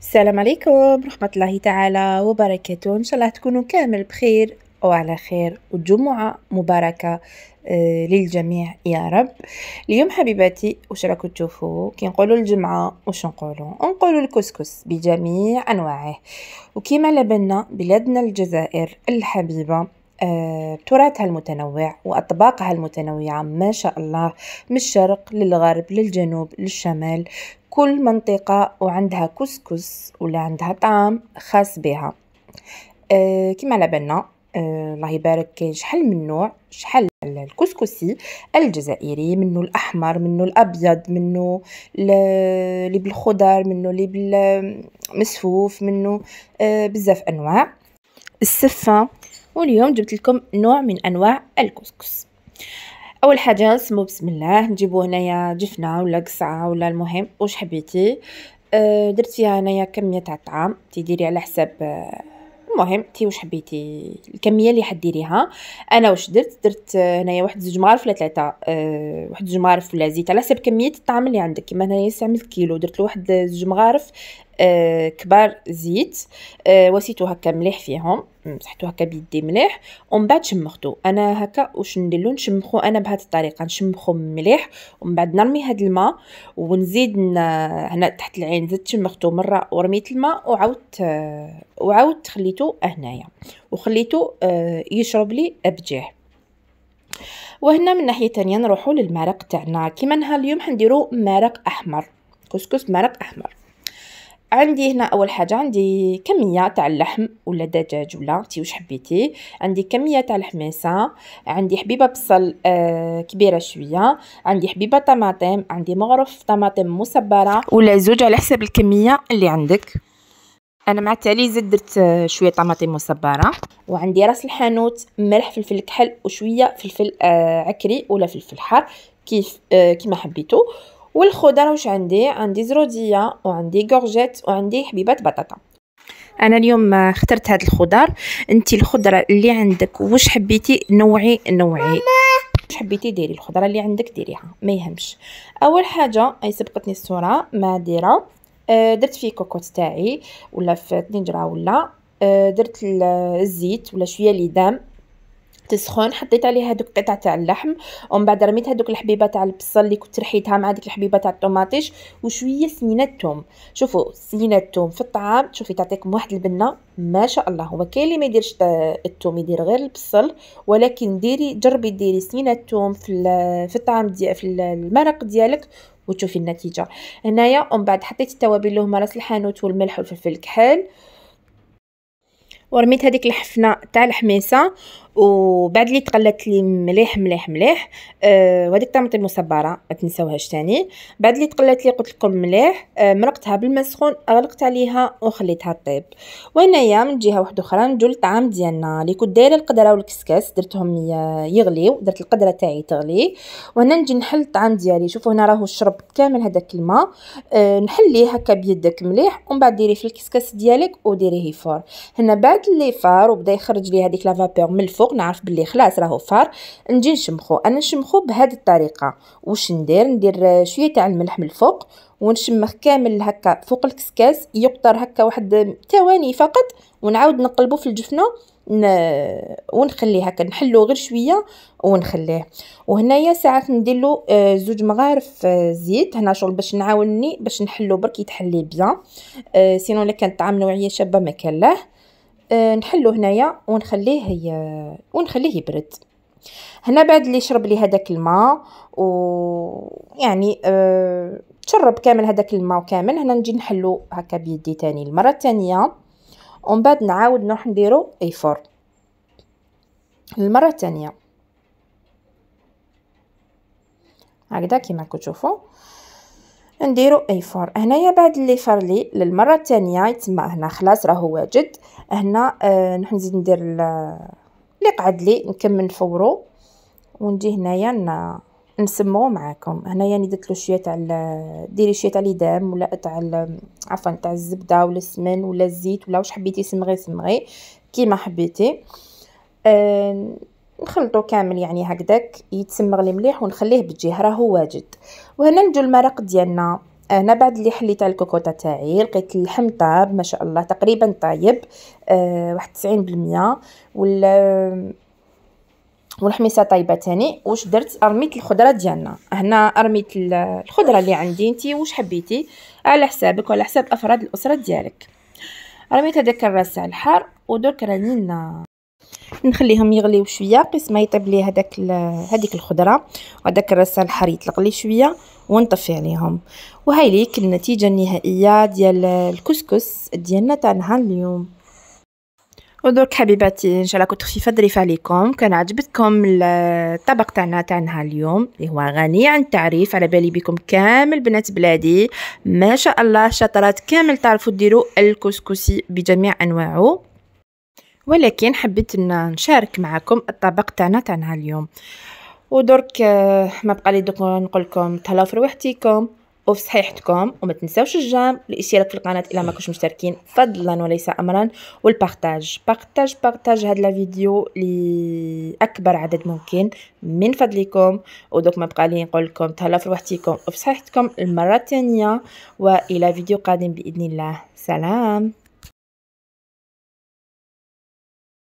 السلام عليكم ورحمة الله تعالى وبركاته. إن شاء الله تكونوا كامل بخير وعلى خير وجمعة مباركة للجميع يا رب. اليوم حبيباتي وش راكم تشوفوا كي نقولوا الجمعة وش نقولوا الكسكس بجميع أنواعه. وكما على بالنا بلادنا الجزائر الحبيبة تراثها المتنوع وأطباقها المتنوعة ما شاء الله، من الشرق للغرب للجنوب للشمال، كل منطقة وعندها كسكس ولا عندها طعام خاص بها. كما على بالنا الله يبارك كاين شحال من نوع، شحال الكسكسي الجزائري، منه الأحمر منه الأبيض منه اللي بالخضر منه اللي بالمسفوف منه بزاف أنواع السفة. واليوم جبت لكم نوع من أنواع الكسكس. اول حاجه نسمو بسم الله، نجيبو هنايا جفنه ولا قصعه ولا المهم واش حبيتي. درت فيها هنايا كميه تاع الطعام تديري على حساب المهم تي واش حبيتي الكميه اللي حديريها. انا واش درت هنايا واحد زوج مغارف ولا ثلاثه، واحد زوج مغارف ولا زيت على حسب كميه الطعام اللي عندك. كيما هنايا استعملت كيلو، درت له واحد زوج مغارف كبار زيت، وسيتو هكا مليح فيهم، مسحتو هكا بيدي مليح ومن بعد شمختو. انا هكا واش نديرلو نشمخو انا بهذه الطريقه، نشمخو مليح ومن بعد نرمي هاد الماء ونزيد هنا تحت العين زدت شمختو مره ورميت الماء وعاودت خليتو هنايا وخليتو يشرب لي بجاه. وهنا من ناحيه تانية نروحو للمرق تاعنا. كيما نهار اليوم حنديرو مرق احمر، كسكس مرق احمر. عندي هنا اول حاجه عندي كميه تاع اللحم ولا دجاج ولا تي واش حبيتي. عندي كميه تاع الحميصه، عندي حبيبه بصل كبيره شويه، عندي حبيبه طماطم، عندي مغرف طماطم مصبره ولا زوج على حسب الكميه اللي عندك. انا مع التالي درت شويه طماطم مصبره، وعندي راس الحانوت، ملح فلفل كحل وشويه فلفل عكري ولا فلفل حار كيف كيما حبيتو. والخضر واش عندي زروديه وعندي كورجيت وعندي حبيبات بطاطا. انا اليوم اخترت هاد الخضر، انتي الخضره اللي عندك واش حبيتي نوعي واش حبيتي ديري الخضره اللي عندك ديريها ما يهمش. اول حاجه اي سبقتني الصوره ما دايره، درت فيه كوكوط تاعي ولا في طنجره ولا درت الزيت ولا شويه ليدام تسخن، حطيت عليه هذوك قطع تاع اللحم ومن بعد رميت هذوك الحبيبه تاع البصل اللي كنت رحيتها مع ديك الحبيبه تاع الطوماطيش وشويه سنينه الثوم. شوفوا سنينه الثوم في الطعام شوفي تعطيكم واحد البنه ما شاء الله. هو كاين اللي ما يديرش الثوم يدير غير البصل، ولكن جربي ديري سنينه الثوم في الطعام ديال في المرق ديالك وتشوفي النتيجه. هنايا ومن بعد حطيت التوابل اللي هما راس الحانوت والملح والفلفل الكحل، ورميت هذيك الحفنه تاع الحميصه وبعد اللي تقلت لي مليح مليح مليح وهذيك الطماطم المصبره ما تنساوهاش تاني. بعد اللي تقلت لي قلت لكم مليح مرقتها بالماء سخون، غلقت عليها وخليتها طيب. وهنايا من جهه واحده اخرى نجو للطعام ديالنا اللي كنت دايره القدره والكسكاس درتهم يغليو، درت القدره تاعي تغلي وهنا نجي نحل الطعام ديالي. شوفوا هنا راهو شرب كامل هذاك الماء، نحليه هكا بيدك مليح ومن بعد ديري في الكسكاس ديالك وديريه فور. هنا بعد اللي فار وبدا يخرج لي هذيك لافابور من الفوق نعرف باللي خلاص راهو فار، نجي نشمخو بهذه الطريقه. واش ندير شويه تاع الملح من الفوق ونشمخ كامل هكا فوق الكسكاس يقطر هكا واحد ثواني فقط، ونعاود نقلبو في الجفنه ونخليه هكا نحلو غير شويه ونخليه. وهنايا ساعات نديرلو زوج مغارف زيت هنا شغل باش نعاونني باش نحلو برك يتحلي بيان، سينو الا كان طعام نوعيه شابه ما كان له. نحلو هنايا ونخليه يبرد. هنا بعد اللي يشرب لي هذاك الماء ويعني تشرب كامل هذاك الماء كامل، هنا نجي نحلو هكا بيدي تاني المره الثانيه ومن بعد نعاود نروح نديرو ايفور المره الثانيه هكذا كيما كتشوفوا نديرو ايفور. هنايا بعد اللي فار لي للمره الثانيه يتسمى هنا خلاص راهو واجد. هنا نروح نزيد ندير اللي قعد لي نكمل نفورو ونجي هنايا نسمو معاكم. هنايا درت له شويه تاع ديري شويه تاع ليدام ولا تاع عفوا تاع الزبده ولا السمن ولا الزيت ولا واش حبيتي سمغي كيما حبيتي. نخلطو كامل يعني هكذاك يتسمغ لي مليح ونخليه بجيه راهو واجد. وهنا نجو المرق ديالنا. انا بعد اللي حليت على الكوكوطه تاعي لقيت اللحم طاب ما شاء الله تقريبا طايب، واحد 90%. والحميصه طايبه تاني. واش درت؟ رميت الخضره ديالنا هنا، رميت الخضره اللي عندي، نتي واش حبيتي على حسابك وعلى حساب افراد الاسره ديالك. رميت هذاك الراس على الحار، ودرك راني نخليهم يغليو شويه قسما يطيب لي هذيك الخضره وهذاك الراس على الحار يطلق لي شويه ونطفي عليهم. وهاي ليك النتيجه النهائيه ديال الكسكس ديالنا تاع نهار اليوم. ودرك حبيباتي ان شاء الله كنت خفيفه ظريفه عليكم، كان عجبتكم الطبق تاعنا تاع نهار اليوم اللي هو غني عن التعريف. على بالي بكم كامل بنات بلادي ما شاء الله شاطرات كامل تعرفوا ديروا الكسكسي بجميع انواعه، ولكن حبيت نشارك معكم الطبق تاعنا تاع نهار اليوم. ودرك ما بقى لي دوك نقول لكم تهلاو في رواحتكم وفي صحيحتكم، وما تنساوش الجيم، الاشتراك في القناه الا ما كنتوش مشتركين فضلا وليس امرا، والبارطاج بارطاج هذا الفيديو لاكبر عدد ممكن من فضلكم. ودوك ما بقى لي نقول لكم تهلاو في رواحتكم وفي صحيحتكم المره الثانيه، والى فيديو قادم باذن الله. سلام.